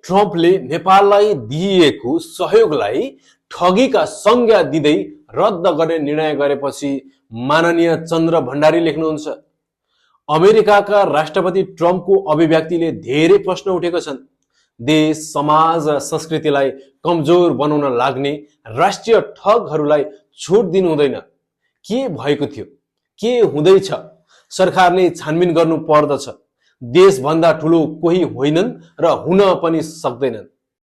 ट्रम्पले नेपाललाई दिइएको सहयोगलाई ठगीका संज्ञा दिँदै रद्द गर्ने निर्णय गरेपछि माननीय चन्द्र भण्डारी लेख्नुहुन्छ, अमेरिकाका राष्ट्रपति ट्रम्पको अभिव्यक्तिले धेरै प्रश्न उठेका छन्। देश, समाज र संस्कृतिलाई कमजोर बनाउन लाग्ने राष्ट्रिय ठगहरूलाई छुट दिनु हुँदैन। के भएको थियो, के हुँदैछ, सरकारले छानबिन गर्नु पर्दछ। देशभन्दा ठुलो कोही होइनन् र हुन पनि सक्दैनन्।